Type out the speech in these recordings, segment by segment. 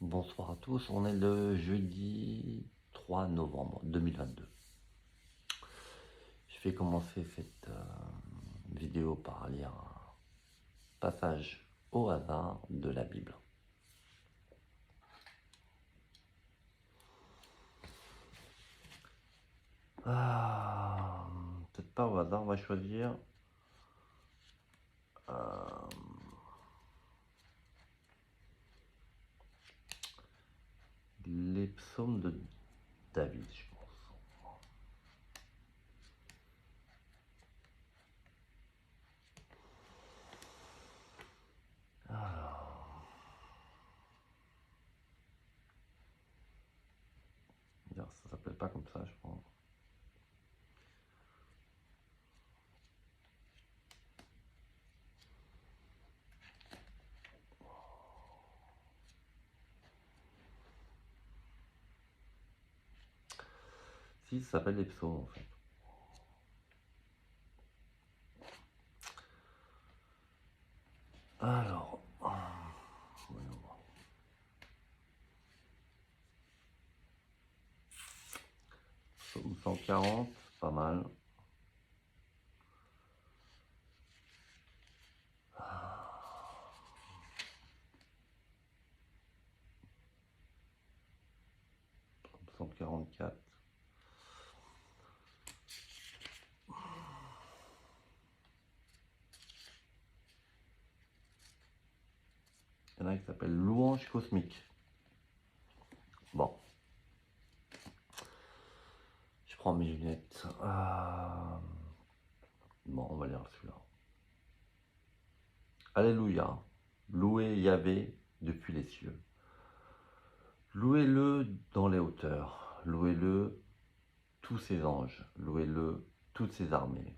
Bonsoir à tous, on est le jeudi 3 novembre 2022. Je vais commencer cette vidéo par lire un passage au hasard de la Bible. Peut-être pas au hasard, on va choisir les psaumes de David, je pense. D'ailleurs, ça s'appelle pas comme ça, je pense. Si, ça s'appelle les psaumes en fait. Alors, voyons voir. Psaume 140, pas mal. Psaume 144. Il y en a qui s'appelle Louange cosmique. Bon. Je prends mes lunettes. Bon, on va lire celui-là. Alléluia. Louez Yahvé depuis les cieux. Louez-le dans les hauteurs. Louez-le tous ses anges. Louez-le toutes ses armées.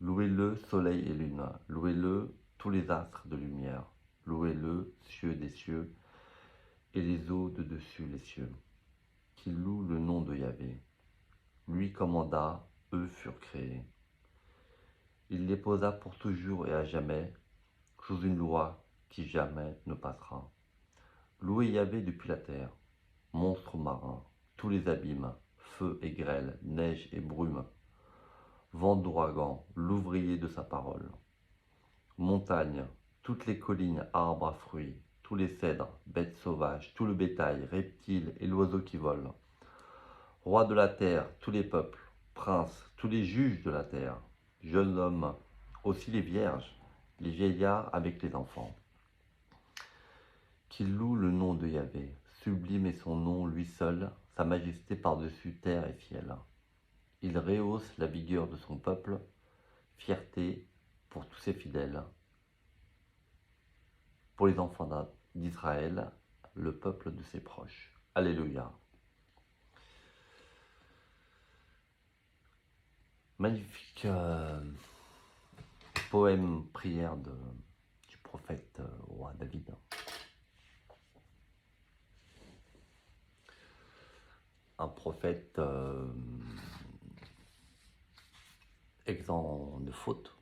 Louez-le soleil et lune. Louez-le tous les astres de lumière. Louez-le cieux des cieux et les eaux de dessus les cieux. Qui loue le nom de Yahvé. Lui commanda, eux furent créés. Il les posa pour toujours et à jamais, sous une loi qui jamais ne passera. Louez Yahvé depuis la terre, monstres marins, tous les abîmes, feu et grêle, neige et brume, vent d'ouragan, l'ouvrier de sa parole. Montagnes, toutes les collines, arbres à fruits, tous les cèdres, bêtes sauvages, tout le bétail, reptiles et l'oiseau qui vole. Roi de la terre, tous les peuples, princes, tous les juges de la terre, jeunes hommes, aussi les vierges, les vieillards avec les enfants. Qu'il loue le nom de Yahvé, sublime est son nom, lui seul, sa majesté par-dessus terre et ciel. Il rehausse la vigueur de son peuple, fierté pour tous ses fidèles. Pour les enfants d'Israël, le peuple de ses proches. Alléluia. Magnifique poème, prière du prophète roi David. Un prophète exempt de faute.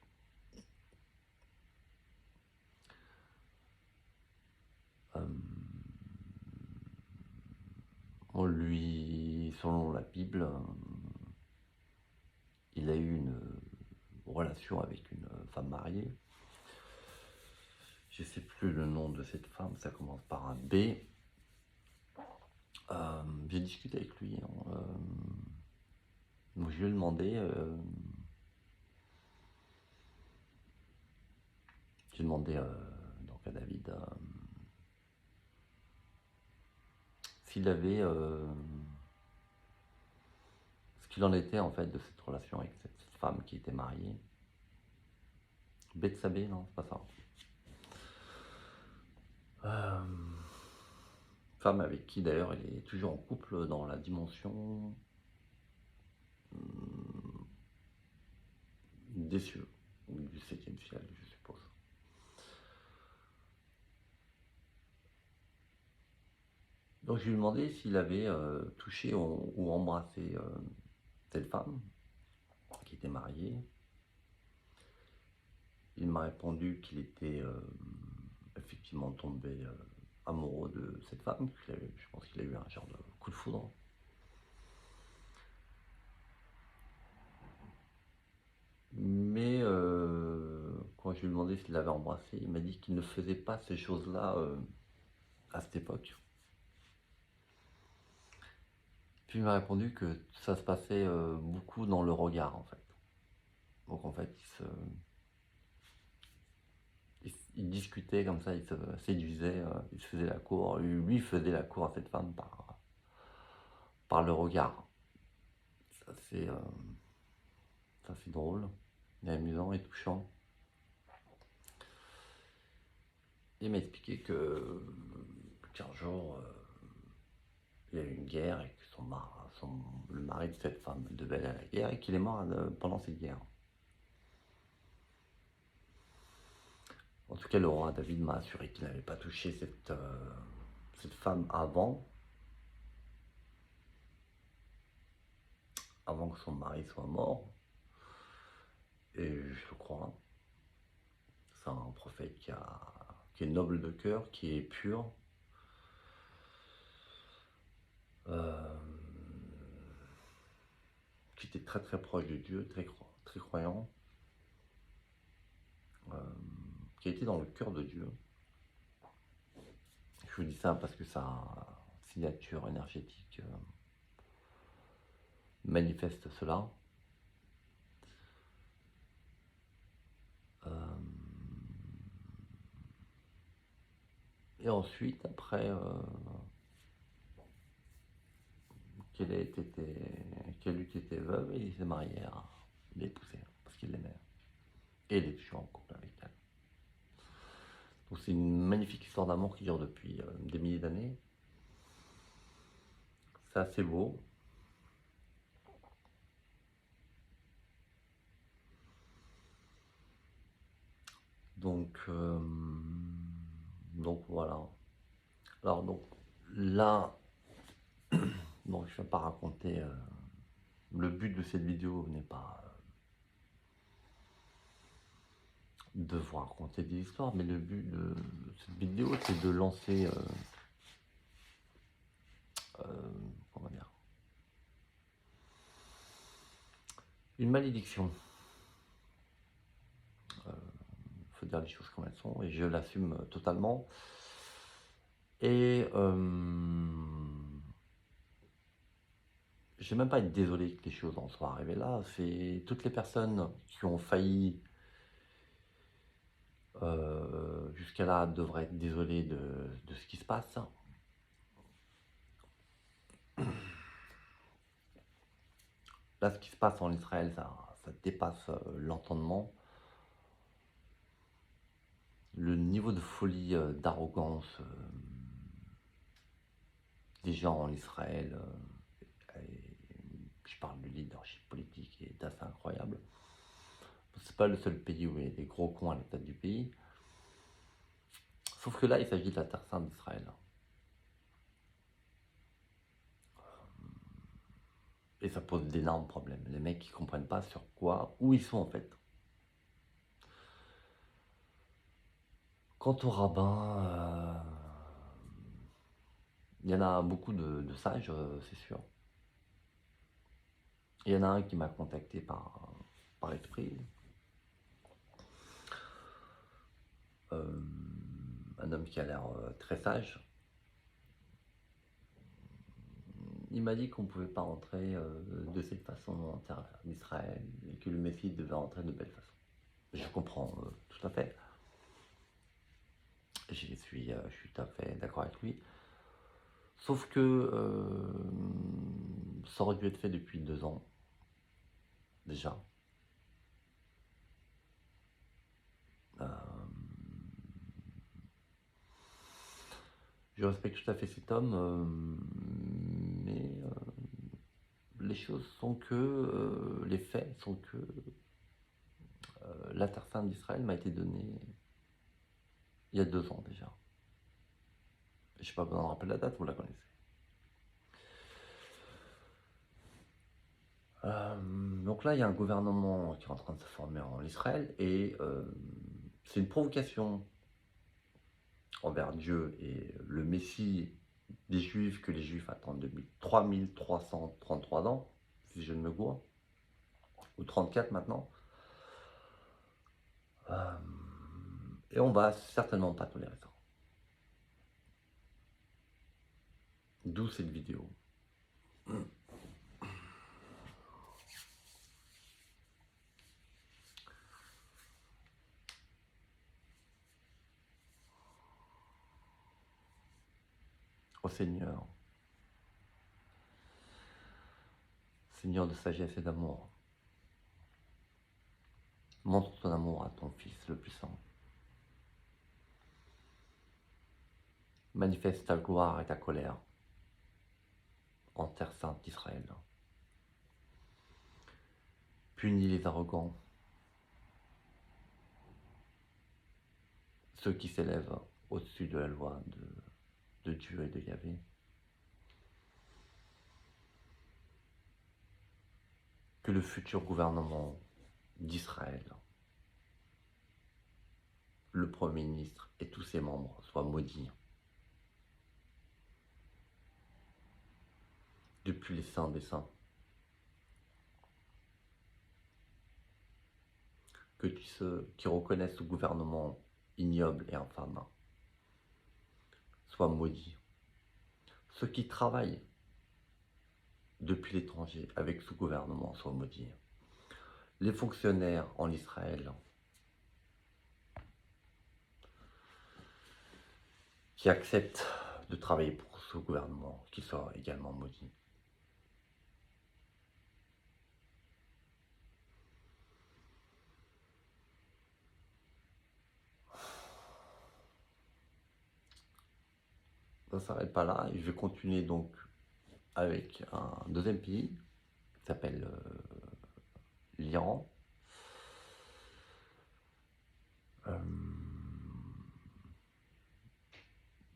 On lui, selon la Bible, il a eu une relation avec une femme mariée. Je ne sais plus le nom de cette femme, ça commence par un B. J'ai discuté avec lui. Donc je lui ai demandé, donc à David s'il avait ce qu'il en était en fait de cette relation avec cette femme qui était mariée. Bethsabée, non, c'est pas ça. Femme avec qui d'ailleurs il est toujours en couple dans la dimension des cieux, ou du 7e ciel, je suppose. Donc je lui ai demandé s'il avait touché ou embrassé cette femme qui était mariée. Il m'a répondu qu'il était effectivement tombé amoureux de cette femme. Je pense qu'il a eu un genre de coup de foudre. Mais quand je lui ai demandé s'il l'avait embrassé, il m'a dit qu'il ne faisait pas ces choses-là à cette époque. Puis il m'a répondu que ça se passait beaucoup dans le regard, en fait. Donc en fait, il discutait comme ça, il se séduisait, il se faisait la cour. Lui faisait la cour à cette femme par le regard. Ça c'est drôle, et amusant et touchant. Il m'a expliqué qu'un jour, il y a eu une guerre et que le mari de cette femme devait aller à la guerre et qu'il est mort pendant cette guerre. En tout cas, le roi David m'a assuré qu'il n'avait pas touché cette femme avant que son mari soit mort. Et je le crois. C'est un prophète qui est noble de cœur, qui est pur. Qui était très très proche de Dieu, très croyant. Qui a été dans le cœur de Dieu. Je vous dis ça parce que sa signature énergétique manifeste cela. Et ensuite, après, qu'elle eût été veuve, et il s'est marié à l'épouser parce qu'il l'aimait. Et il est toujours en couple avec elle. Donc c'est une magnifique histoire d'amour qui dure depuis des milliers d'années. C'est assez beau. Donc voilà. Alors donc là, bon, je ne vais pas raconter. Le but de cette vidéo n'est pas de vous raconter des histoires, mais le but de cette vidéo, c'est de lancer, comment dire, une malédiction. Il faut dire les choses comme elles sont, et je l'assume totalement. Et je vais même pas être désolé que les choses en soient arrivées là. C'est toutes les personnes qui ont failli jusqu'à là devraient être désolées de ce qui se passe. Là, ce qui se passe en Israël, ça dépasse l'entendement. Le niveau de folie, d'arrogance des gens en Israël, je parle du leadership politique, est assez incroyable. C'est pas le seul pays où il y a des gros cons à la tête du pays. Sauf que là, il s'agit de la Terre Sainte d'Israël. Et ça pose d'énormes problèmes. Les mecs, ils comprennent pas sur quoi, où ils sont en fait. Quant au rabbin, il y en a beaucoup de sages, c'est sûr. Il y en a un qui m'a contacté par esprit. Un homme qui a l'air très sage. Il m'a dit qu'on ne pouvait pas rentrer de cette façon en terre d'Israël et que le Messie devait rentrer de belle façon. Je comprends tout à fait. Je suis tout à fait d'accord avec lui. Sauf que ça aurait dû être fait depuis 2 ans, déjà. Je respecte tout à fait cet homme, mais les choses sont que, les faits sont que la Terre Sainte d'Israël m'a été donnée il y a 2 ans déjà. Je n'ai pas besoin de rappeler la date, vous la connaissez. Donc là, il y a un gouvernement qui est en train de se former en Israël et c'est une provocation envers Dieu et le Messie des Juifs que les Juifs attendent depuis 3333 ans, si je ne me gourre, ou 34 maintenant. Et on va certainement pas tolérer ça. D'où cette vidéo. Au Seigneur, Seigneur de sagesse et d'amour, montre ton amour à ton Fils le puissant. Manifeste ta gloire et ta colère en terre sainte d'Israël. Punis les arrogants, ceux qui s'élèvent au-dessus de la loi de Dieu et de Yahvé. Que le futur gouvernement d'Israël, le Premier ministre et tous ses membres soient maudits. Depuis les saints des saints. Que tous ceux qui reconnaissent ce gouvernement ignoble et infâme soient maudits. Ceux qui travaillent depuis l'étranger avec ce gouvernement soient maudits. Les fonctionnaires en Israël qui acceptent de travailler pour ce gouvernement, qui soient également maudits. Ça ne s'arrête pas là, et je vais continuer donc avec un deuxième pays qui s'appelle l'Iran.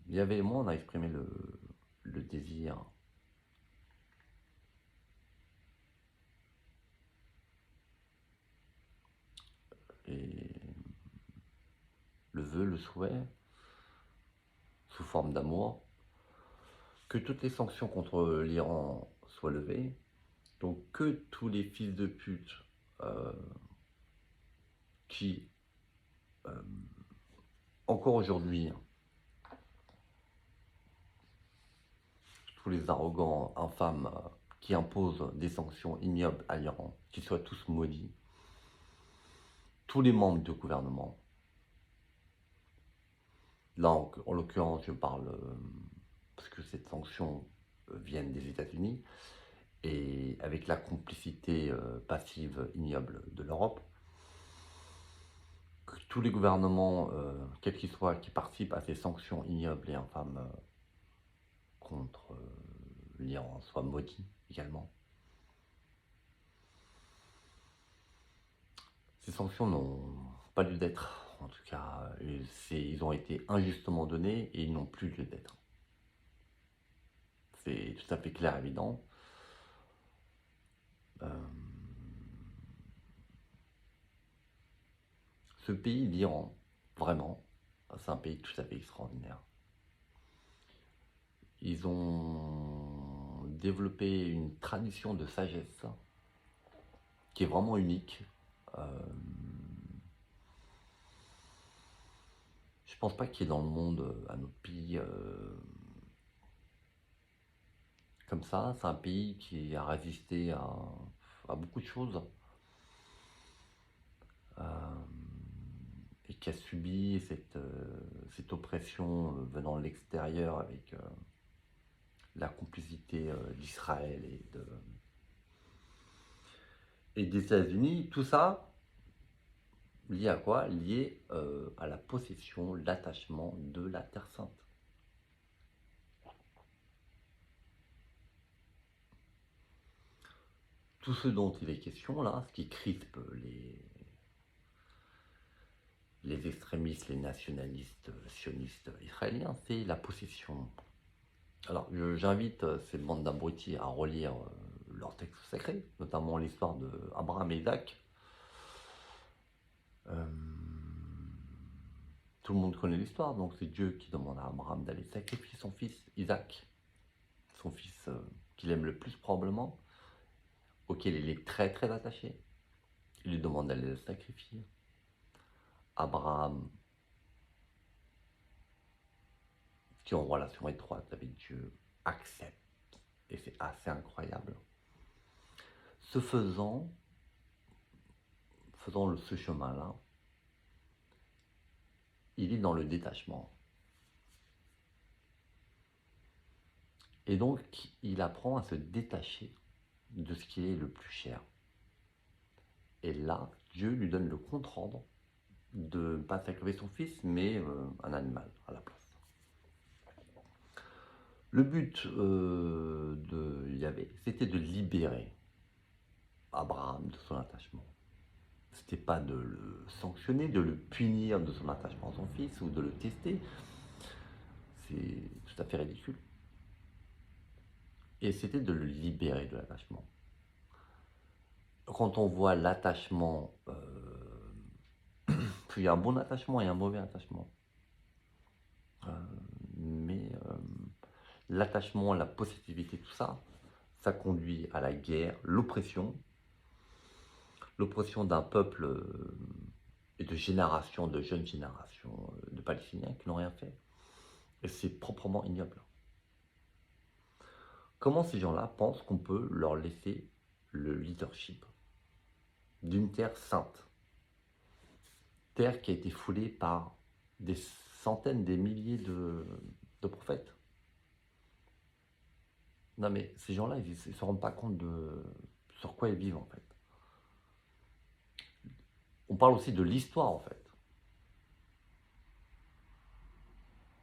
Yahvé et moi, on a exprimé le désir et le vœu, le souhait, sous forme d'amour, que toutes les sanctions contre l'Iran soient levées, donc que tous les fils de pute qui, encore aujourd'hui, tous les arrogants, infâmes, qui imposent des sanctions ignobles à l'Iran, qu'ils soient tous maudits, tous les membres du gouvernement. Là, en l'occurrence, je parle parce que cette sanction viennent des États-Unis et avec la complicité passive ignoble de l'Europe, que tous les gouvernements, quels qu'ils soient, qui participent à ces sanctions ignobles et infâmes contre l'Iran soient maudits également. Ces sanctions n'ont pas lieu d'être, en tout cas, ils ont été injustement donnés et ils n'ont plus lieu d'être. C'est tout à fait clair et évident. Ce pays, l'Iran, vraiment, c'est un pays tout à fait extraordinaire. Ils ont développé une tradition de sagesse qui est vraiment unique. Je pense pas qu'il y ait dans le monde un autre pays comme ça. C'est un pays qui a résisté à beaucoup de choses et qui a subi cette oppression venant de l'extérieur avec la complicité d'Israël et des États-Unis. Tout ça lié à quoi? Lié à la possession, l'attachement de la Terre Sainte. Tout ce dont il est question là, ce qui crispe les extrémistes, les nationalistes sionistes israéliens, c'est la possession. Alors, j'invite ces bandes d'abrutis à relire leurs textes sacrés, notamment l'histoire d'Abraham et Isaac. tout le monde connaît l'histoire, donc c'est Dieu qui demande à Abraham d'aller sacrifier son fils Isaac, son fils qu'il aime le plus probablement, auquel il est très très attaché. Il lui demande d'aller le sacrifier. Abraham, qui est en relation étroite avec Dieu, accepte. Et c'est assez incroyable. Ce faisant ce chemin-là, il est dans le détachement. Et donc, il apprend à se détacher de ce qui est le plus cher. Et là, Dieu lui donne le contre-ordre de ne pas sacrifier son fils, mais un animal à la place. Le but de Yahvé, c'était de libérer Abraham de son attachement. C'était pas de le sanctionner, de le punir de son attachement à son fils ou de le tester. C'est tout à fait ridicule. Et c'était de le libérer de l'attachement. Quand on voit l'attachement, il y a un bon attachement et un mauvais attachement. Mais l'attachement, la possessivité, tout ça, ça conduit à la guerre, l'oppression d'un peuple et de générations, de jeunes générations de Palestiniens qui n'ont rien fait. Et c'est proprement ignoble. Comment ces gens-là pensent qu'on peut leur laisser le leadership d'une terre sainte, terre qui a été foulée par des centaines, des milliers de prophètes? Non mais ces gens-là, ils ne se rendent pas compte de sur quoi ils vivent en fait. On parle aussi de l'histoire en fait.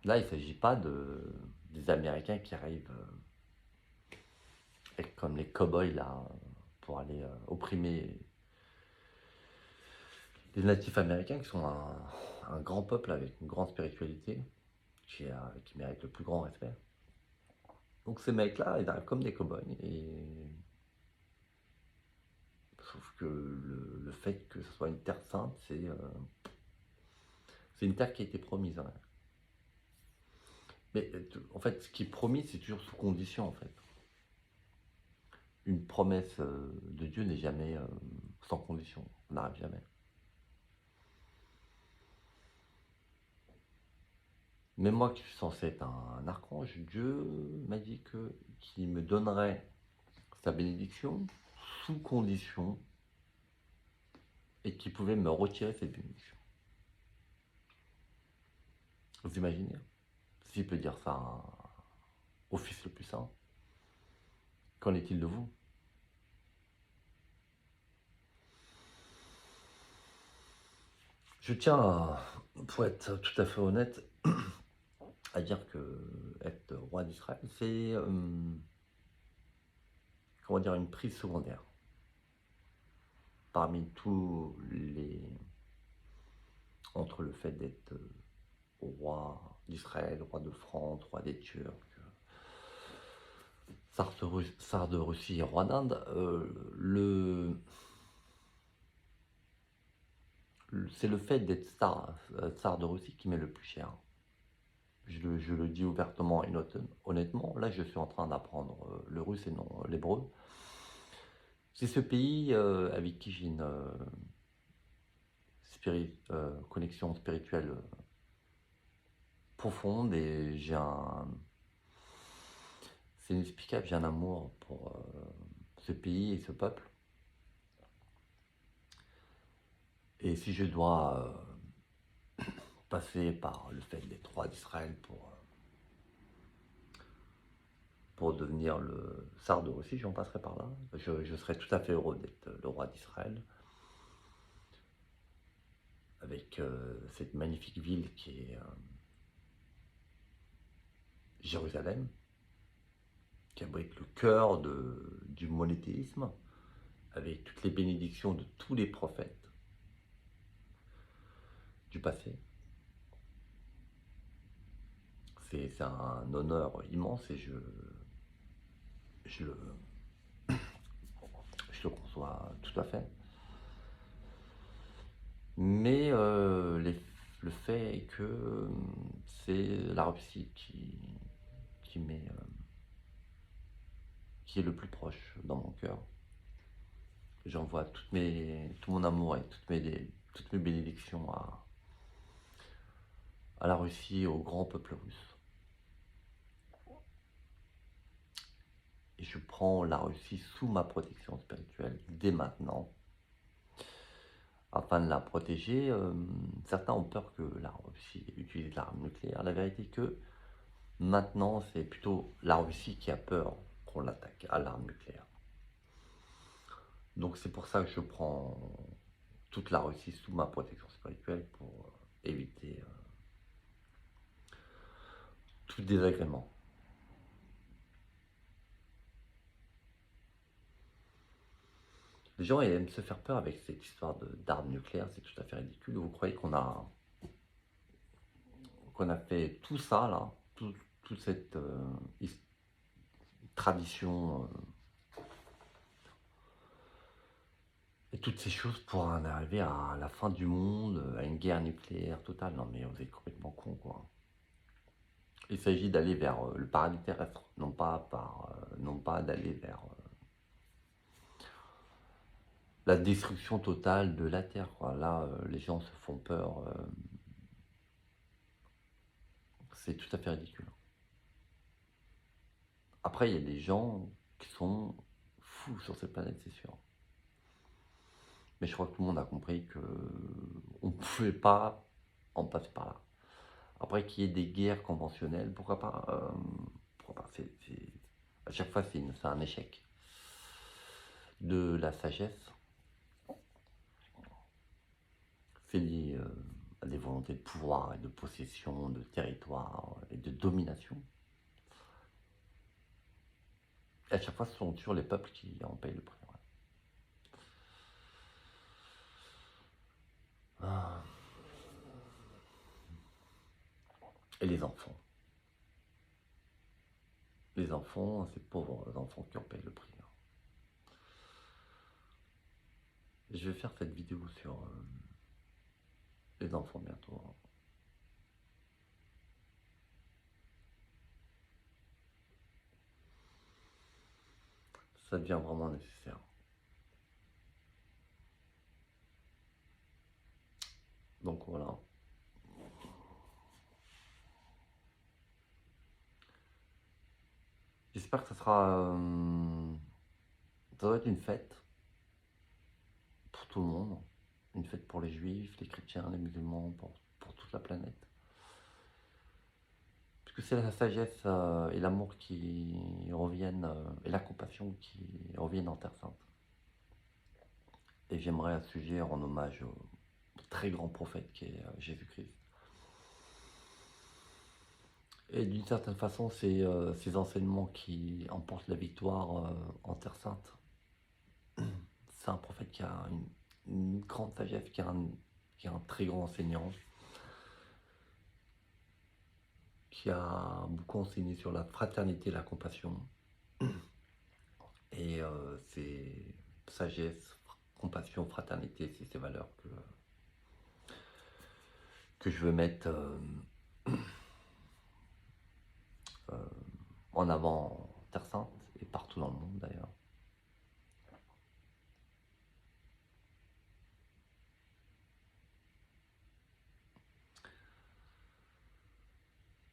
Là, il ne s'agit pas des Américains qui arrivent comme les cow-boys là, pour aller opprimer les natifs américains qui sont un grand peuple avec une grande spiritualité qui mérite le plus grand respect. Donc ces mecs-là, ils arrivent comme des cow-boys. Sauf que le fait que ce soit une terre sainte, c'est une terre qui a été promise. Ouais. Mais en fait, ce qui est promis, c'est toujours sous condition en fait. Une promesse de Dieu n'est jamais sans condition. On n'arrive jamais. Mais moi qui suis censé être un archange, Dieu m'a dit qu'il me donnerait sa bénédiction sous condition et qu'il pouvait me retirer cette bénédiction. Vous imaginez? S'il peut dire ça au Fils le plus saint, qu'en est-il de vous? Je tiens, pour être tout à fait honnête, à dire que être roi d'Israël, c'est comment dire, une prise secondaire. Parmi tous les... Entre le fait d'être roi d'Israël, roi de France, roi des Turcs, tsar de Russie et roi d'Inde, c'est le fait d'être tsar de Russie qui m'est le plus cher. Je le dis ouvertement et honnêtement, là je suis en train d'apprendre le russe et non l'hébreu. C'est ce pays avec qui j'ai une connexion spirituelle profonde et c'est inexplicable, j'ai un amour pour ce pays et ce peuple. Et si je dois passer par le fait d'être roi d'Israël pour devenir le tsar de Russie, j'en passerai par là. Je serais tout à fait heureux d'être le roi d'Israël, avec cette magnifique ville qui est Jérusalem, qui abrite le cœur du monothéisme, avec toutes les bénédictions de tous les prophètes du passé. C'est un honneur immense et je le conçois tout à fait. Mais le fait est que c'est la Russie qui est le plus proche dans mon cœur. J'envoie tout mon amour et toutes mes bénédictions à la Russie et au grand peuple russe. Et je prends la Russie sous ma protection spirituelle dès maintenant, afin de la protéger. Certains ont peur que la Russie utilise l'arme nucléaire. La vérité est que maintenant, c'est plutôt la Russie qui a peur qu'on l'attaque à l'arme nucléaire. Donc c'est pour ça que je prends toute la Russie sous ma protection spirituelle pour éviter tout désagrément. Les gens aiment se faire peur avec cette histoire d'armes nucléaires, c'est tout à fait ridicule. Vous croyez qu'on a fait tout ça, là, toute cette tradition et toutes ces choses pour en arriver à la fin du monde, à une guerre nucléaire totale. Non mais vous êtes complètement con, quoi. Il s'agit d'aller vers le paradis terrestre, non pas d'aller vers la destruction totale de la Terre, quoi. Là, les gens se font peur. C'est tout à fait ridicule. Après, il y a des gens qui sont fous sur cette planète, c'est sûr. Mais je crois que tout le monde a compris qu'on ne pouvait pas en passer par là. Après, qu'il y ait des guerres conventionnelles, pourquoi pas, à chaque fois, c'est un échec de la sagesse. C'est lié à des volontés de pouvoir et de possession, de territoire et de domination. Et à chaque fois, ce sont toujours les peuples qui en payent le prix. Ouais. Ah. Et les enfants. Les enfants, ces pauvres enfants qui en payent le prix. Je vais faire cette vidéo sur les enfants bientôt. Ça devient vraiment nécessaire. Donc voilà. J'espère que ça sera... ça doit être une fête pour tout le monde. Une fête pour les juifs, les chrétiens, les musulmans, pour toute la planète. Parce que c'est la sagesse et l'amour qui reviennent, et la compassion qui reviennent en Terre Sainte. Et j'aimerais à ce sujet rendre hommage au très grand prophète qui est Jésus-Christ. Et d'une certaine façon, c'est ces enseignements qui emportent la victoire en Terre Sainte. C'est un prophète qui a une grande sagesse, qui est un très grand enseignant, qui a beaucoup enseigné sur la fraternité et la compassion. Et c'est sagesse, compassion, fraternité, c'est ces valeurs que je veux mettre en avant en Terre Sainte et partout dans le monde d'ailleurs.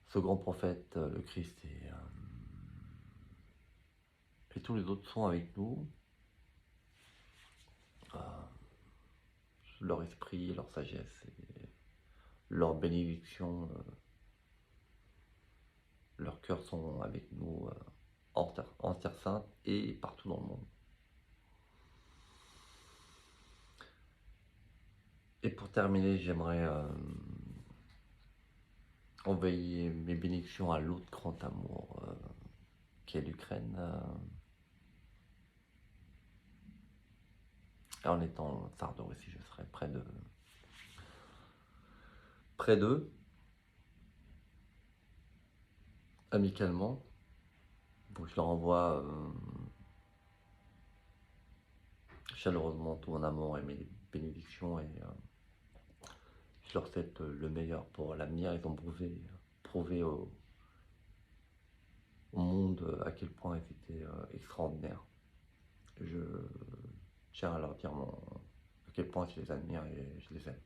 Ce grand prophète, le Christ, et tous les autres sont avec nous. Leur esprit, leur sagesse, et leur bénédiction, leurs cœurs sont avec nous en Terre Sainte et partout dans le monde. Et pour terminer, j'aimerais envoyer mes bénédictions à l'autre grand amour qui est l'Ukraine. En étant tsar de Russie, je serai près d'eux, amicalement. Donc je leur envoie chaleureusement tout mon amour et mes bénédictions, et Je leur souhaite le meilleur pour l'avenir. Ils ont prouvé au monde à quel point ils étaient extraordinaires. Je tiens à leur dire à quel point je les admire et je les aime.